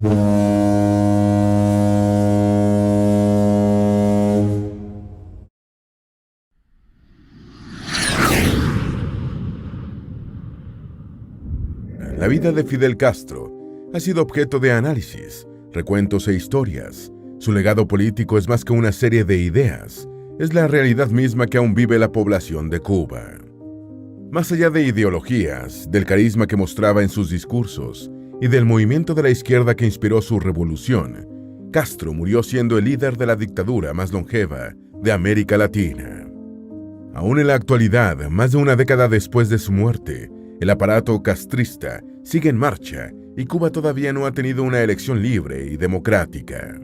La vida de Fidel Castro ha sido objeto de análisis, recuentos e historias. Su legado político es más que una serie de ideas, es la realidad misma que aún vive la población de Cuba. Más allá de ideologías, del carisma que mostraba en sus discursos y del movimiento de la izquierda que inspiró su revolución, Castro murió siendo el líder de la dictadura más longeva de América Latina. Aún en la actualidad, más de una década después de su muerte, el aparato castrista sigue en marcha y Cuba todavía no ha tenido una elección libre y democrática.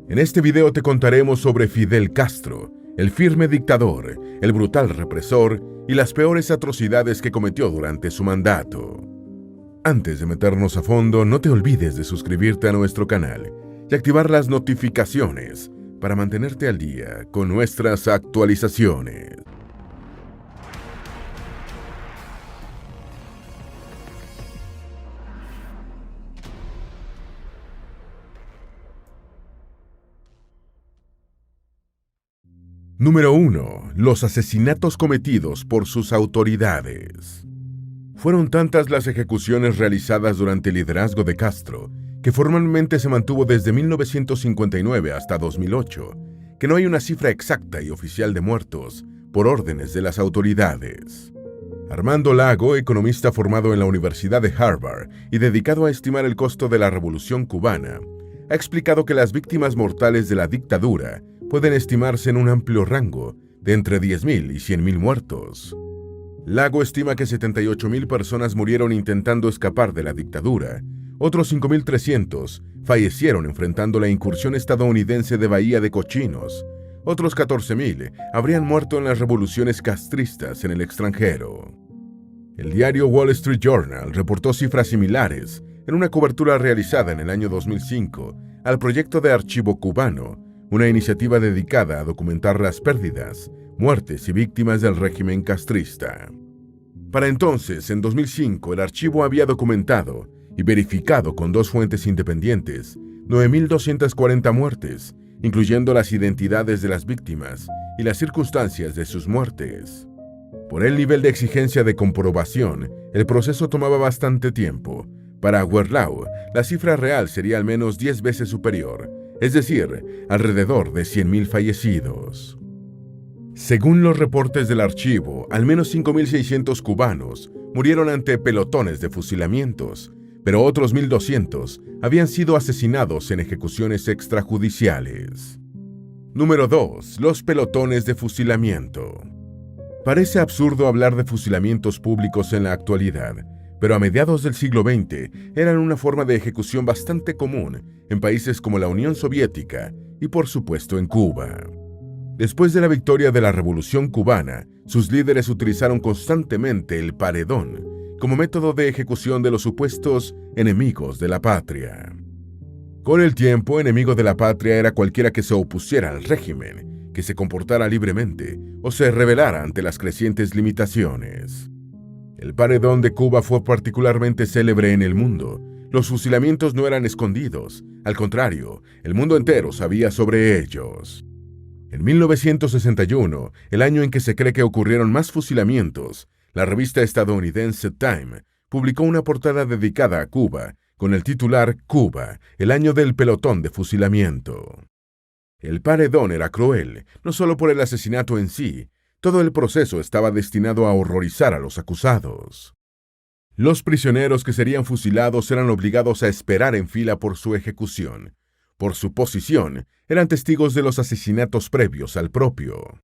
En este video te contaremos sobre Fidel Castro, el firme dictador, el brutal represor y las peores atrocidades que cometió durante su mandato. Antes de meternos a fondo, no te olvides de suscribirte a nuestro canal y activar las notificaciones para mantenerte al día con nuestras actualizaciones. Número 1. Los asesinatos cometidos por sus autoridades. Fueron tantas las ejecuciones realizadas durante el liderazgo de Castro, que formalmente se mantuvo desde 1959 hasta 2008, que no hay una cifra exacta y oficial de muertos por órdenes de las autoridades. Armando Lago, economista formado en la Universidad de Harvard y dedicado a estimar el costo de la Revolución cubana, ha explicado que las víctimas mortales de la dictadura pueden estimarse en un amplio rango de entre 10.000 y 100.000 muertos. Lago estima que 78.000 personas murieron intentando escapar de la dictadura, otros 5.300 fallecieron enfrentando la incursión estadounidense de Bahía de Cochinos, otros 14.000 habrían muerto en las revoluciones castristas en el extranjero. El diario Wall Street Journal reportó cifras similares en una cobertura realizada en el año 2005 al proyecto de Archivo Cubano, una iniciativa dedicada a documentar las pérdidas, muertes y víctimas del régimen castrista. Para entonces, en 2005, el archivo había documentado y verificado con 2 fuentes independientes 9.240 muertes, incluyendo las identidades de las víctimas y las circunstancias de sus muertes. Por el nivel de exigencia de comprobación, el proceso tomaba bastante tiempo. Para Werlau, la cifra real sería al menos 10 veces superior, es decir, alrededor de 100.000 fallecidos. Según los reportes del archivo, al menos 5.600 cubanos murieron ante pelotones de fusilamientos, pero otros 1.200 habían sido asesinados en ejecuciones extrajudiciales. Número 2. Los pelotones de fusilamiento. Parece absurdo hablar de fusilamientos públicos en la actualidad, pero a mediados del siglo XX eran una forma de ejecución bastante común en países como la Unión Soviética y por supuesto en Cuba. Después de la victoria de la Revolución cubana, sus líderes utilizaron constantemente el paredón como método de ejecución de los supuestos enemigos de la patria. Con el tiempo, enemigo de la patria era cualquiera que se opusiera al régimen, que se comportara libremente o se rebelara ante las crecientes limitaciones. El paredón de Cuba fue particularmente célebre en el mundo. Los fusilamientos no eran escondidos, al contrario, el mundo entero sabía sobre ellos. En 1961, el año en que se cree que ocurrieron más fusilamientos, la revista estadounidense Time publicó una portada dedicada a Cuba con el titular Cuba, el año del pelotón de fusilamiento. El paredón era cruel, no solo por el asesinato en sí. Todo el proceso estaba destinado a horrorizar a los acusados. Los prisioneros que serían fusilados eran obligados a esperar en fila por su ejecución. Por su posición, eran testigos de los asesinatos previos al propio.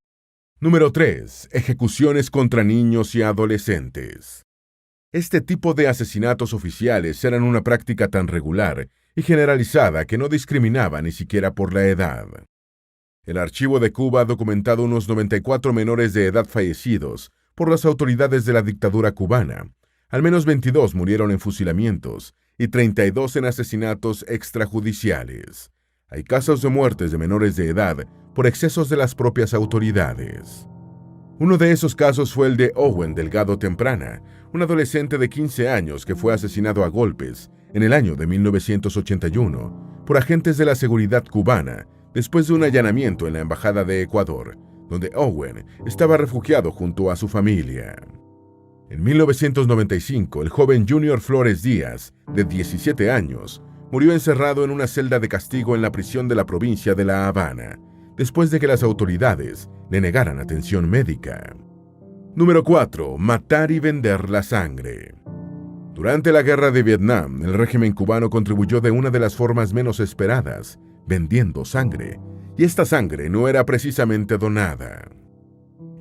Número 3. Ejecuciones contra niños y adolescentes. Este tipo de asesinatos oficiales eran una práctica tan regular y generalizada que no discriminaba ni siquiera por la edad. El archivo de Cuba ha documentado unos 94 menores de edad fallecidos por las autoridades de la dictadura cubana. Al menos 22 murieron en fusilamientos y 32 en asesinatos extrajudiciales. Hay casos de muertes de menores de edad por excesos de las propias autoridades. Uno de esos casos fue el de Owen Delgado Temprana, un adolescente de 15 años que fue asesinado a golpes en el año de 1981 por agentes de la seguridad cubana después de un allanamiento en la embajada de Ecuador, donde Owen estaba refugiado junto a su familia. En 1995, el joven Junior Flores Díaz, de 17 años, murió encerrado en una celda de castigo en la prisión de la provincia de La Habana, después de que las autoridades le negaran atención médica. Número 4. Matar y vender la sangre. Durante la guerra de Vietnam, el régimen cubano contribuyó de una de las formas menos esperadas, vendiendo sangre, y esta sangre no era precisamente donada.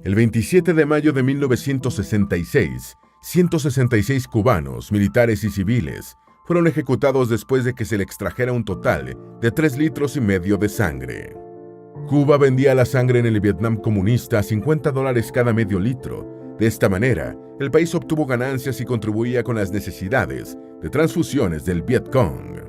El 27 de mayo de 1966, 166 cubanos, militares y civiles, fueron ejecutados después de que se le extrajera un total de 3,5 litros de sangre. Cuba vendía la sangre en el Vietnam comunista a $50 cada medio litro. De esta manera, el país obtuvo ganancias y contribuía con las necesidades de transfusiones del Vietcong.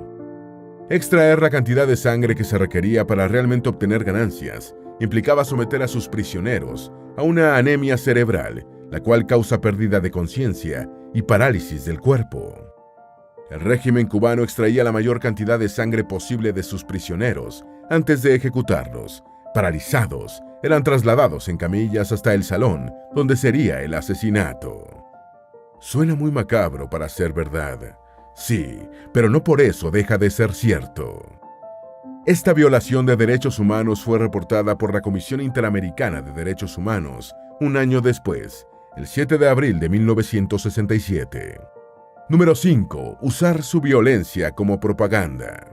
Extraer la cantidad de sangre que se requería para realmente obtener ganancias implicaba someter a sus prisioneros a una anemia cerebral, la cual causa pérdida de conciencia y parálisis del cuerpo. El régimen cubano extraía la mayor cantidad de sangre posible de sus prisioneros antes de ejecutarlos. Paralizados, eran trasladados en camillas hasta el salón donde sería el asesinato. Suena muy macabro para ser verdad. Sí, pero no por eso deja de ser cierto. Esta violación de derechos humanos fue reportada por la Comisión Interamericana de Derechos Humanos un año después, el 7 de abril de 1967. Número 5. Usar su violencia como propaganda.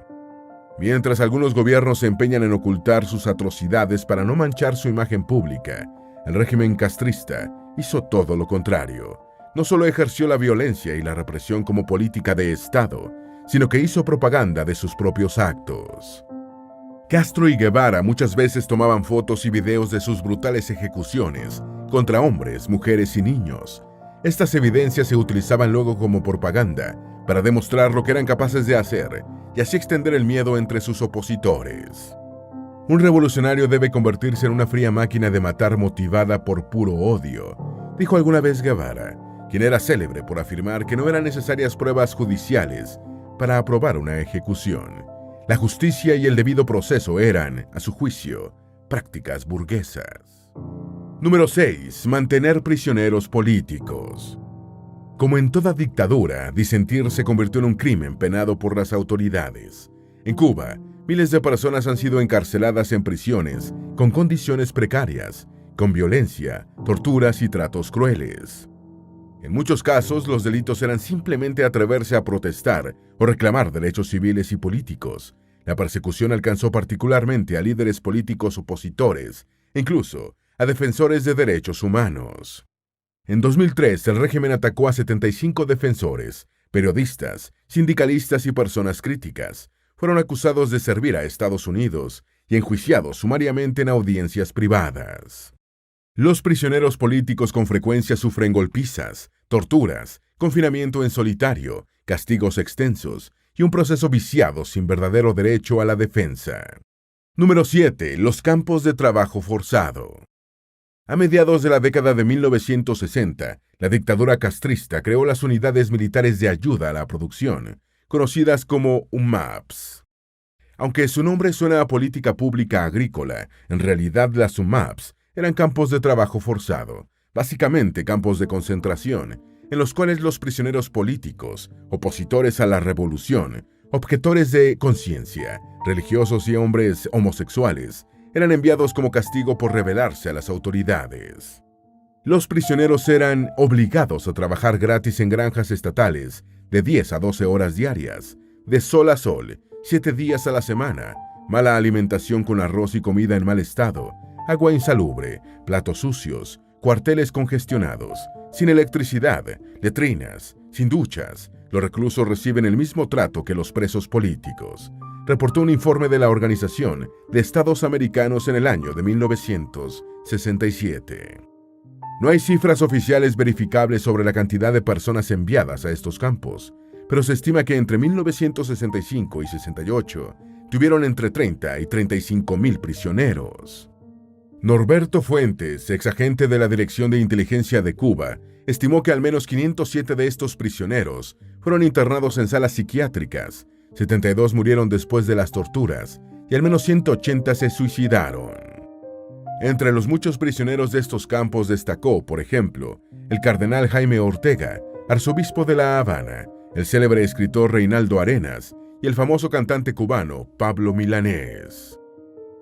Mientras algunos gobiernos se empeñan en ocultar sus atrocidades para no manchar su imagen pública, el régimen castrista hizo todo lo contrario. No solo ejerció la violencia y la represión como política de Estado, sino que hizo propaganda de sus propios actos. Castro y Guevara muchas veces tomaban fotos y videos de sus brutales ejecuciones contra hombres, mujeres y niños. Estas evidencias se utilizaban luego como propaganda para demostrar lo que eran capaces de hacer y así extender el miedo entre sus opositores. Un revolucionario debe convertirse en una fría máquina de matar motivada por puro odio, dijo alguna vez Guevara, quien era célebre por afirmar que no eran necesarias pruebas judiciales para aprobar una ejecución. La justicia y el debido proceso eran, a su juicio, prácticas burguesas. Número 6. Mantener prisioneros políticos. Como en toda dictadura, disentir se convirtió en un crimen penado por las autoridades. En Cuba, miles de personas han sido encarceladas en prisiones con condiciones precarias, con violencia, torturas y tratos crueles. En muchos casos, los delitos eran simplemente atreverse a protestar o reclamar derechos civiles y políticos. La persecución alcanzó particularmente a líderes políticos opositores, incluso a defensores de derechos humanos. En 2003, el régimen atacó a 75 defensores, periodistas, sindicalistas y personas críticas. Fueron acusados de servir a Estados Unidos y enjuiciados sumariamente en audiencias privadas. Los prisioneros políticos con frecuencia sufren golpizas, torturas, confinamiento en solitario, castigos extensos y un proceso viciado sin verdadero derecho a la defensa. Número 7. Los campos de trabajo forzado. A mediados de la década de 1960, la dictadura castrista creó las unidades militares de ayuda a la producción, conocidas como UMAPs. Aunque su nombre suena a política pública agrícola, en realidad las UMAPs eran campos de trabajo forzado, básicamente campos de concentración, en los cuales los prisioneros políticos, opositores a la revolución, objetores de conciencia, religiosos y hombres homosexuales, eran enviados como castigo por rebelarse a las autoridades. Los prisioneros eran obligados a trabajar gratis en granjas estatales de 10 a 12 horas diarias, de sol a sol, 7 días a la semana, mala alimentación con arroz y comida en mal estado, agua insalubre, platos sucios, cuarteles congestionados, sin electricidad, letrinas, sin duchas. Los reclusos reciben el mismo trato que los presos políticos, reportó un informe de la Organización de Estados Americanos en el año de 1967. No hay cifras oficiales verificables sobre la cantidad de personas enviadas a estos campos, pero se estima que entre 1965 y 68 tuvieron entre 30 y 35 mil prisioneros. Norberto Fuentes, exagente de la Dirección de Inteligencia de Cuba, estimó que al menos 507 de estos prisioneros fueron internados en salas psiquiátricas, 72 murieron después de las torturas y al menos 180 se suicidaron. Entre los muchos prisioneros de estos campos destacó, por ejemplo, el cardenal Jaime Ortega, arzobispo de La Habana, el célebre escritor Reinaldo Arenas y el famoso cantante cubano Pablo Milanés.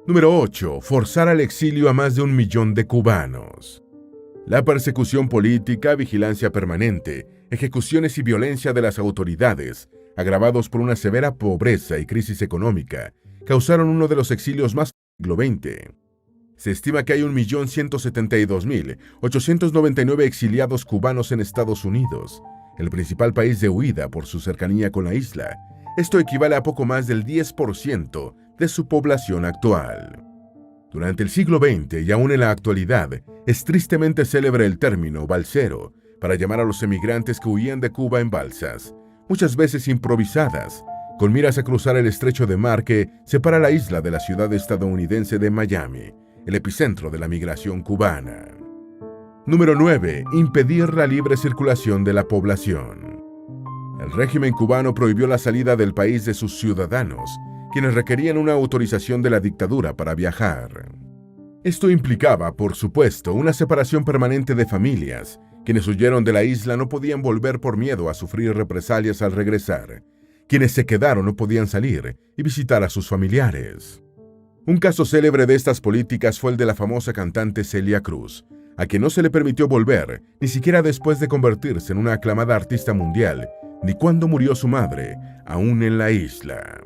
Número 8. Forzar al exilio a más de 1 millón de cubanos. La persecución política, vigilancia permanente, ejecuciones y violencia de las autoridades, agravados por una severa pobreza y crisis económica, causaron uno de los exilios más del siglo XX. Se estima que hay 1.172.899 exiliados cubanos en Estados Unidos, el principal país de huida por su cercanía con la isla. Esto equivale a poco más del 10% de su población actual. Durante el siglo XX y aún en la actualidad, es tristemente célebre el término balsero para llamar a los emigrantes que huían de Cuba en balsas, muchas veces improvisadas, con miras a cruzar el estrecho de mar que separa la isla de la ciudad estadounidense de Miami, el epicentro de la migración cubana. Número 9. Impedir la libre circulación de la población. El régimen cubano prohibió la salida del país de sus ciudadanos, quienes requerían una autorización de la dictadura para viajar. Esto implicaba, por supuesto, una separación permanente de familias. Quienes huyeron de la isla no podían volver por miedo a sufrir represalias al regresar. Quienes se quedaron no podían salir y visitar a sus familiares. Un caso célebre de estas políticas fue el de la famosa cantante Celia Cruz, a quien no se le permitió volver, ni siquiera después de convertirse en una aclamada artista mundial, ni cuando murió su madre, aún en la isla.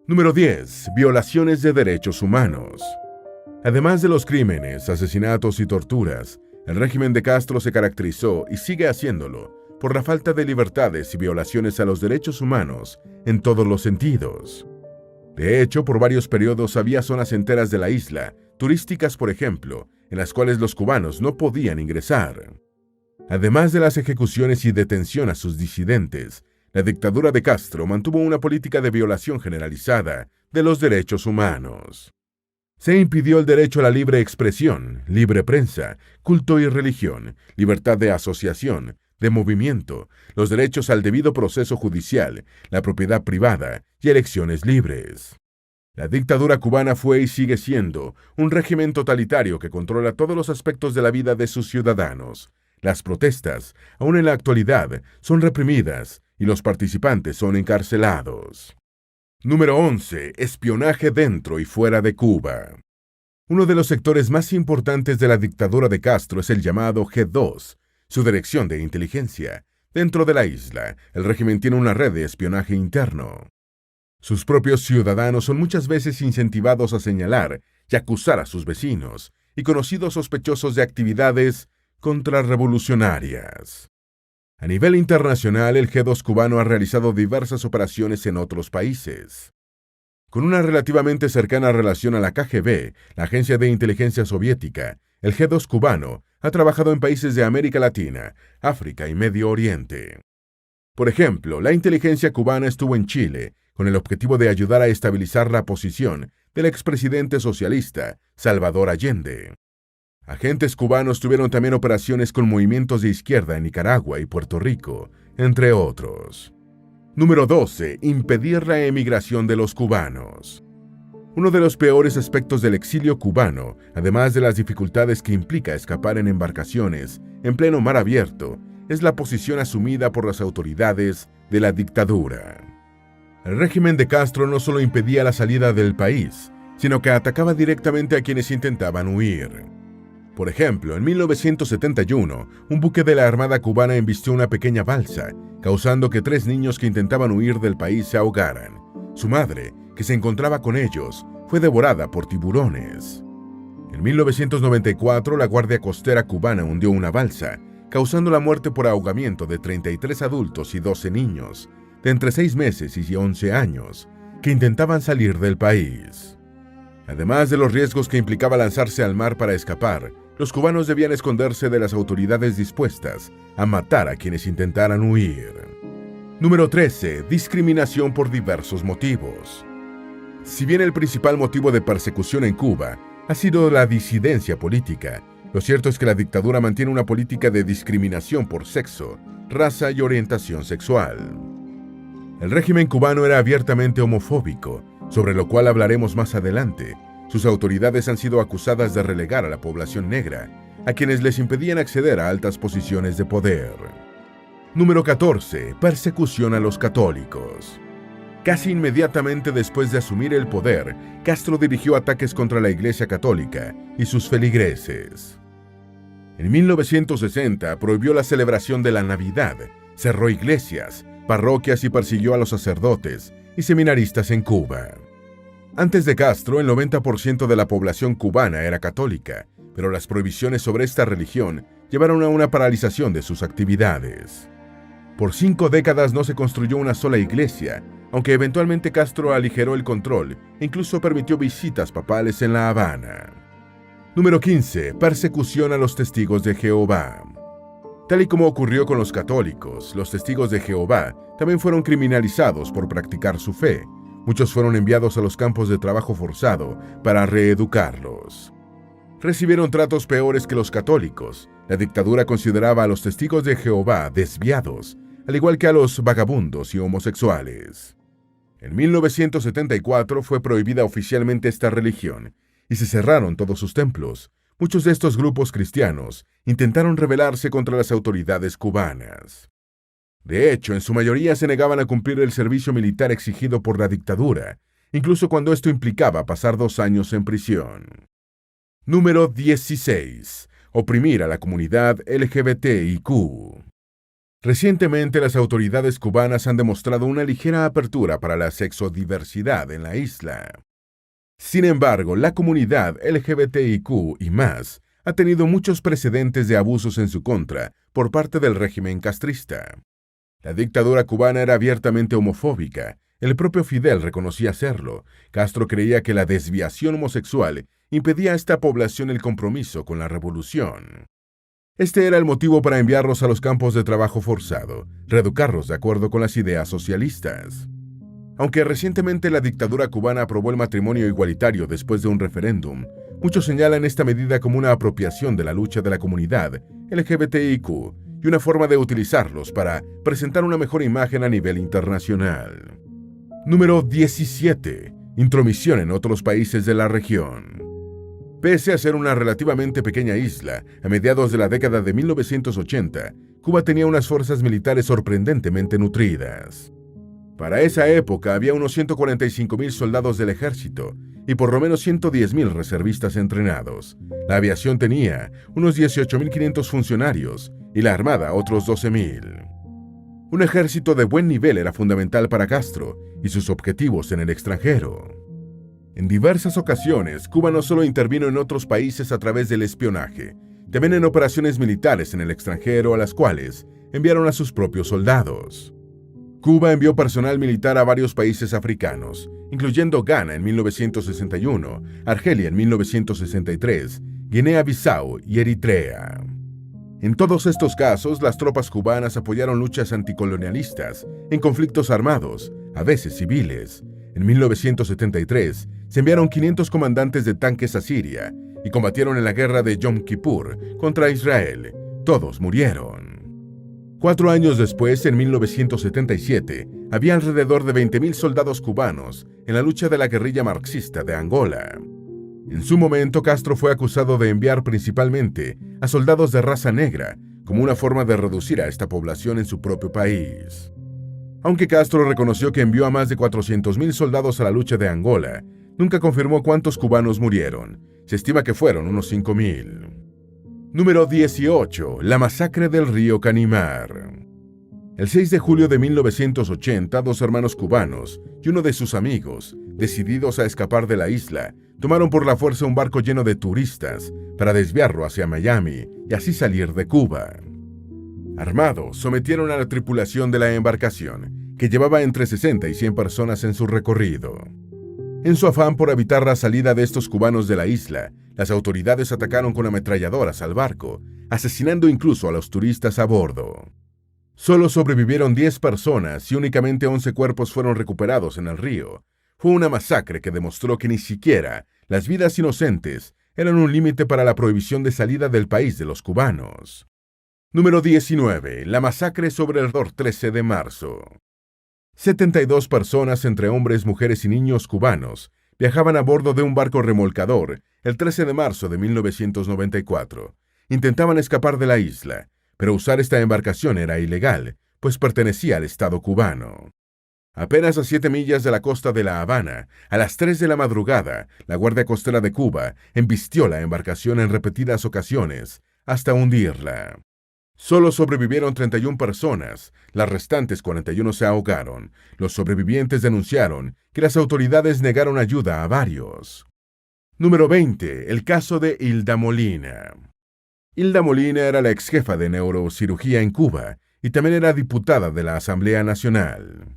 Número 10. Violaciones de derechos humanos. Además de los crímenes, asesinatos y torturas, el régimen de Castro se caracterizó, y sigue haciéndolo, por la falta de libertades y violaciones a los derechos humanos en todos los sentidos. De hecho, por varios periodos había zonas enteras de la isla, turísticas por ejemplo, en las cuales los cubanos no podían ingresar. Además de las ejecuciones y detención a sus disidentes, la dictadura de Castro mantuvo una política de violación generalizada de los derechos humanos. Se impidió el derecho a la libre expresión, libre prensa, culto y religión, libertad de asociación, de movimiento, los derechos al debido proceso judicial, la propiedad privada y elecciones libres. La dictadura cubana fue y sigue siendo un régimen totalitario que controla todos los aspectos de la vida de sus ciudadanos. Las protestas, aún en la actualidad, son reprimidas y los participantes son encarcelados. Número 11. Espionaje dentro y fuera de Cuba. Uno de los sectores más importantes de la dictadura de Castro es el llamado G2, su dirección de inteligencia. Dentro de la isla, el régimen tiene una red de espionaje interno. Sus propios ciudadanos son muchas veces incentivados a señalar y acusar a sus vecinos y conocidos sospechosos de actividades contrarrevolucionarias. A nivel internacional, el G2 cubano ha realizado diversas operaciones en otros países. Con una relativamente cercana relación a la KGB, la agencia de inteligencia soviética, el G2 cubano ha trabajado en países de América Latina, África y Medio Oriente. Por ejemplo, la inteligencia cubana estuvo en Chile con el objetivo de ayudar a estabilizar la posición del expresidente socialista Salvador Allende. Agentes cubanos tuvieron también operaciones con movimientos de izquierda en Nicaragua y Puerto Rico, entre otros. Número 12. Impedir la emigración de los cubanos. Uno de los peores aspectos del exilio cubano, además de las dificultades que implica escapar en embarcaciones en pleno mar abierto, es la posición asumida por las autoridades de la dictadura. El régimen de Castro no solo impedía la salida del país, sino que atacaba directamente a quienes intentaban huir. Por ejemplo, en 1971, un buque de la Armada cubana embistió una pequeña balsa, causando que 3 niños que intentaban huir del país se ahogaran. Su madre, que se encontraba con ellos, fue devorada por tiburones. En 1994, la Guardia Costera cubana hundió una balsa, causando la muerte por ahogamiento de 33 adultos y 12 niños, de entre 6 meses y 11 años, que intentaban salir del país. Además de los riesgos que implicaba lanzarse al mar para escapar, los cubanos debían esconderse de las autoridades dispuestas a matar a quienes intentaran huir. Número 13. Discriminación por diversos motivos. Si bien el principal motivo de persecución en Cuba ha sido la disidencia política. Lo cierto es que la dictadura mantiene una política de discriminación por sexo, raza y orientación sexual. El régimen cubano era abiertamente homofóbico, sobre lo cual hablaremos más adelante. Sus autoridades han sido acusadas de relegar a la población negra, a quienes les impedían acceder a altas posiciones de poder. Número 14. Persecución a los católicos. Casi inmediatamente después de asumir el poder, Castro dirigió ataques contra la Iglesia Católica y sus feligreses. En 1960 prohibió la celebración de la Navidad, cerró iglesias, parroquias y persiguió a los sacerdotes y seminaristas en Cuba. Antes de Castro, el 90% de la población cubana era católica, pero las prohibiciones sobre esta religión llevaron a una paralización de sus actividades. Por 5 décadas no se construyó una sola iglesia, aunque eventualmente Castro aligeró el control e incluso permitió visitas papales en La Habana. Número 15. Persecución a los testigos de Jehová. Tal y como ocurrió con los católicos, los testigos de Jehová también fueron criminalizados por practicar su fe. Muchos fueron enviados a los campos de trabajo forzado para reeducarlos. Recibieron tratos peores que los católicos. La dictadura consideraba a los testigos de Jehová desviados, al igual que a los vagabundos y homosexuales. En 1974 fue prohibida oficialmente esta religión y se cerraron todos sus templos. Muchos de estos grupos cristianos intentaron rebelarse contra las autoridades cubanas. De hecho, en su mayoría se negaban a cumplir el servicio militar exigido por la dictadura, incluso cuando esto implicaba pasar 2 años en prisión. Número 16. Oprimir a la comunidad LGBTIQ. Recientemente, las autoridades cubanas han demostrado una ligera apertura para la sexodiversidad en la isla. Sin embargo, la comunidad LGBTIQ y más ha tenido muchos precedentes de abusos en su contra por parte del régimen castrista. La dictadura cubana era abiertamente homofóbica. El propio Fidel reconocía serlo. Castro creía que la desviación homosexual impedía a esta población el compromiso con la revolución. Este era el motivo para enviarlos a los campos de trabajo forzado, reeducarlos de acuerdo con las ideas socialistas. Aunque recientemente la dictadura cubana aprobó el matrimonio igualitario después de un referéndum, muchos señalan esta medida como una apropiación de la lucha de la comunidad LGBTIQ y una forma de utilizarlos para presentar una mejor imagen a nivel internacional. Número 17. Intromisión en otros países de la región. Pese a ser una relativamente pequeña isla, a mediados de la década de 1980, Cuba tenía unas fuerzas militares sorprendentemente nutridas. Para esa época había unos 145,000 soldados del ejército y por lo menos 110,000 reservistas entrenados. La aviación tenía unos 18,500 funcionarios y la armada otros 12,000. Un ejército de buen nivel era fundamental para Castro y sus objetivos en el extranjero. En diversas ocasiones, Cuba no solo intervino en otros países a través del espionaje, también en operaciones militares en el extranjero a las cuales enviaron a sus propios soldados. Cuba envió personal militar a varios países africanos, incluyendo Ghana en 1961, Argelia en 1963, Guinea-Bissau y Eritrea. En todos estos casos, las tropas cubanas apoyaron luchas anticolonialistas en conflictos armados, a veces civiles. En 1973, se enviaron 500 comandantes de tanques a Siria y combatieron en la guerra de Yom Kippur contra Israel. Todos murieron. 4 años después, en 1977, había alrededor de 20,000 soldados cubanos en la lucha de la guerrilla marxista de Angola. En su momento, Castro fue acusado de enviar principalmente a soldados de raza negra, como una forma de reducir a esta población en su propio país. Aunque Castro reconoció que envió a más de 400,000 soldados a la lucha de Angola, nunca confirmó cuántos cubanos murieron. Se estima que fueron unos 5,000. Número 18. La masacre del río Canimar. El 6 de julio de 1980, 2 hermanos cubanos y uno de sus amigos, decididos a escapar de la isla, tomaron por la fuerza un barco lleno de turistas para desviarlo hacia Miami y así salir de Cuba. Armados, sometieron a la tripulación de la embarcación, que llevaba entre 60 y 100 personas en su recorrido. En su afán por evitar la salida de estos cubanos de la isla, las autoridades atacaron con ametralladoras al barco, asesinando incluso a los turistas a bordo. Solo sobrevivieron 10 personas y únicamente 11 cuerpos fueron recuperados en el río. Fue una masacre que demostró que ni siquiera Las vidas inocentes eran un límite para la prohibición de salida del país de los cubanos. Número 19. La masacre sobre el 13 de marzo. 72 personas, entre hombres, mujeres y niños cubanos, viajaban a bordo de un barco remolcador el 13 de marzo de 1994. Intentaban escapar de la isla, pero usar esta embarcación era ilegal, pues pertenecía al Estado cubano. Apenas a 7 millas de la costa de La Habana, a las 3 de la madrugada, la Guardia Costera de Cuba embistió la embarcación en repetidas ocasiones, hasta hundirla. Solo sobrevivieron 31 personas, las restantes 41 se ahogaron. Los sobrevivientes denunciaron que las autoridades negaron ayuda a varios. Número 20. El caso de Hilda Molina. Hilda Molina era la ex jefa de neurocirugía en Cuba y también era diputada de la Asamblea Nacional.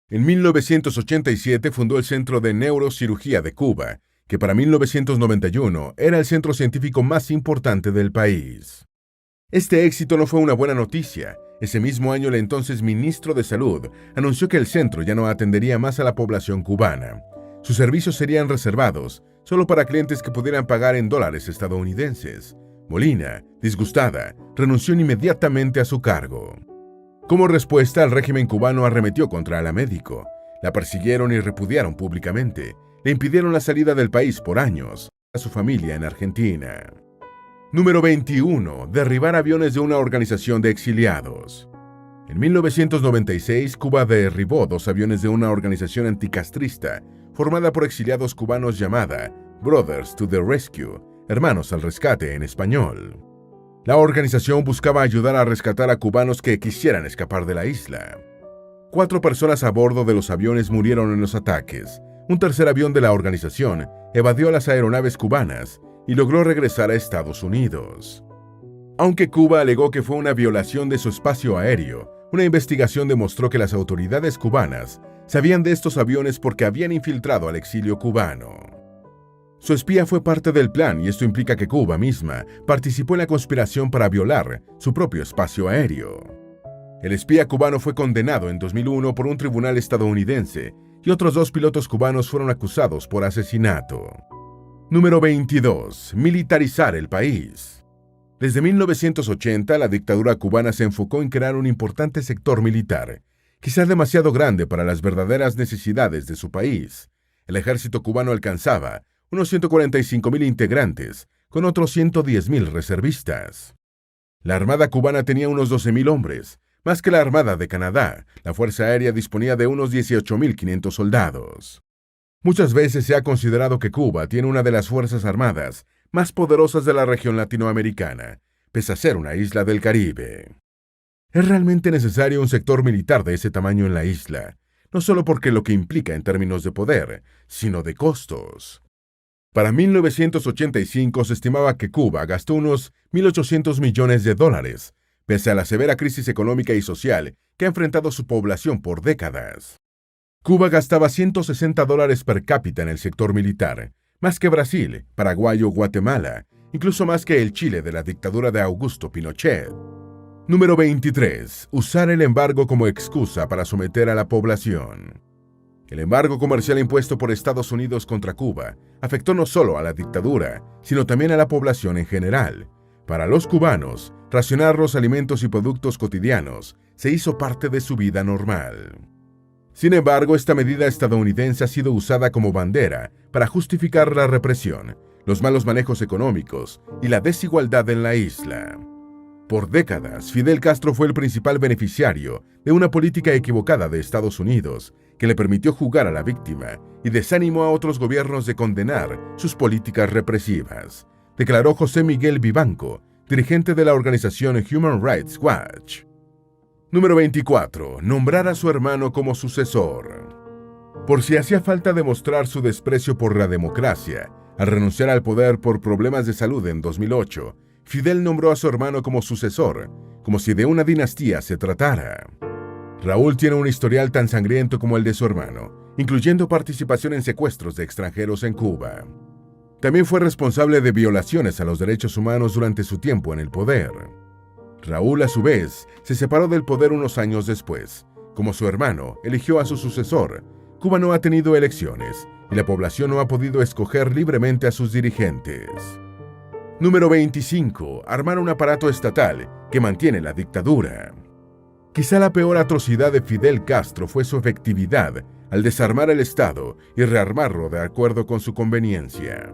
En 1987 fundó el Centro de Neurocirugía de Cuba, que para 1991 era el centro científico más importante del país. Este éxito no fue una buena noticia. Ese mismo año, el entonces ministro de Salud anunció que el centro ya no atendería más a la población cubana. Sus servicios serían reservados solo para clientes que pudieran pagar en dólares estadounidenses. Molina, disgustada, renunció inmediatamente a su cargo. Como respuesta, el régimen cubano arremetió contra la médico. La persiguieron y repudiaron públicamente. Le impidieron la salida del país por años, a su familia en Argentina. Número 21. Derribar aviones de una organización de exiliados. En 1996, Cuba derribó 2 aviones de una organización anticastrista formada por exiliados cubanos llamada Brothers to the Rescue, Hermanos al Rescate en español. La organización buscaba ayudar a rescatar a cubanos que quisieran escapar de la isla. 4 personas a bordo de los aviones murieron en los ataques. Un tercer avión de la organización evadió a las aeronaves cubanas y logró regresar a Estados Unidos. Aunque Cuba alegó que fue una violación de su espacio aéreo, una investigación demostró que las autoridades cubanas sabían de estos aviones porque habían infiltrado al exilio cubano. Su espía fue parte del plan y esto implica que Cuba misma participó en la conspiración para violar su propio espacio aéreo. El espía cubano fue condenado en 2001 por un tribunal estadounidense y otros 2 pilotos cubanos fueron acusados por asesinato. Número 22. Militarizar el país. Desde 1980, la dictadura cubana se enfocó en crear un importante sector militar, quizás demasiado grande para las verdaderas necesidades de su país. El ejército cubano alcanzaba unos 145,000 integrantes, con otros 110,000 reservistas. La Armada cubana tenía unos 12,000 hombres, más que la Armada de Canadá. La Fuerza Aérea disponía de unos 18,500 soldados. Muchas veces se ha considerado que Cuba tiene una de las fuerzas armadas más poderosas de la región latinoamericana, pese a ser una isla del Caribe. ¿Es realmente necesario un sector militar de ese tamaño en la isla? No solo porque lo que implica en términos de poder, sino de costos. Para 1985 se estimaba que Cuba gastó unos 1.800 millones de dólares, pese a la severa crisis económica y social que ha enfrentado su población por décadas. Cuba gastaba $160 per cápita en el sector militar, más que Brasil, Paraguay o Guatemala, incluso más que el Chile de la dictadura de Augusto Pinochet. Número 23. Usar el embargo como excusa para someter a la población. El embargo comercial impuesto por Estados Unidos contra Cuba afectó no solo a la dictadura, sino también a la población en general. Para los cubanos, racionar los alimentos y productos cotidianos se hizo parte de su vida normal. Sin embargo, esta medida estadounidense ha sido usada como bandera para justificar la represión, los malos manejos económicos y la desigualdad en la isla. Por décadas, Fidel Castro fue el principal beneficiario de una política equivocada de Estados Unidos que le permitió jugar a la víctima y desanimó a otros gobiernos de condenar sus políticas represivas, declaró José Miguel Vivanco, dirigente de la organización Human Rights Watch. Número 24. Nombrar a su hermano como sucesor. Por si hacía falta demostrar su desprecio por la democracia, al renunciar al poder por problemas de salud en 2008, Fidel nombró a su hermano como sucesor, como si de una dinastía se tratara. Raúl tiene un historial tan sangriento como el de su hermano, incluyendo participación en secuestros de extranjeros en Cuba. También fue responsable de violaciones a los derechos humanos durante su tiempo en el poder. Raúl, a su vez, se separó del poder unos años después. Como su hermano eligió a su sucesor, Cuba no ha tenido elecciones y la población no ha podido escoger libremente a sus dirigentes. Número 25. Armar un aparato estatal que mantiene la dictadura. Quizá la peor atrocidad de Fidel Castro fue su efectividad al desarmar el Estado y rearmarlo de acuerdo con su conveniencia.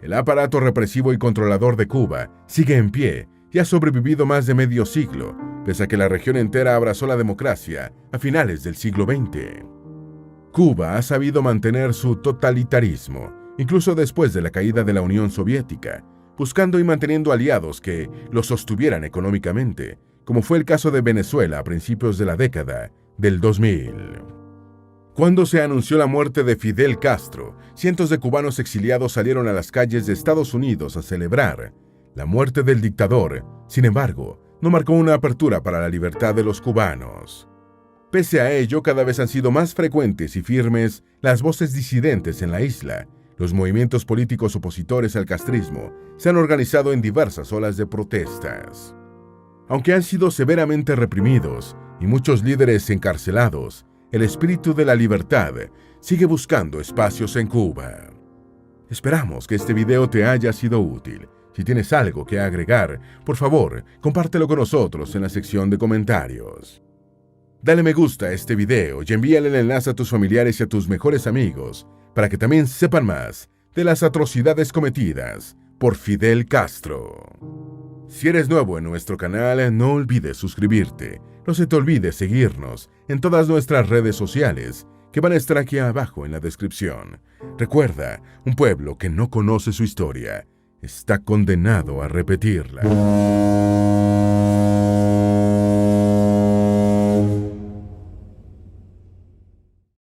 El aparato represivo y controlador de Cuba sigue en pie y ha sobrevivido más de medio siglo, pese a que la región entera abrazó la democracia a finales del siglo XX. Cuba ha sabido mantener su totalitarismo, incluso después de la caída de la Unión Soviética, buscando y manteniendo aliados que lo sostuvieran económicamente, como fue el caso de Venezuela a principios de la década del 2000. Cuando se anunció la muerte de Fidel Castro, cientos de cubanos exiliados salieron a las calles de Estados Unidos a celebrar la muerte del dictador. Sin embargo, no marcó una apertura para la libertad de los cubanos. Pese a ello, cada vez han sido más frecuentes y firmes las voces disidentes en la isla. Los movimientos políticos opositores al castrismo se han organizado en diversas olas de protestas. Aunque han sido severamente reprimidos y muchos líderes encarcelados, el espíritu de la libertad sigue buscando espacios en Cuba. Esperamos que este video te haya sido útil. Si tienes algo que agregar, por favor, compártelo con nosotros en la sección de comentarios. Dale me gusta a este video y envíale el enlace a tus familiares y a tus mejores amigos para que también sepan más de las atrocidades cometidas por Fidel Castro. Si eres nuevo en nuestro canal, no olvides suscribirte. No se te olvide seguirnos en todas nuestras redes sociales que van a estar aquí abajo en la descripción. Recuerda, un pueblo que no conoce su historia está condenado a repetirla.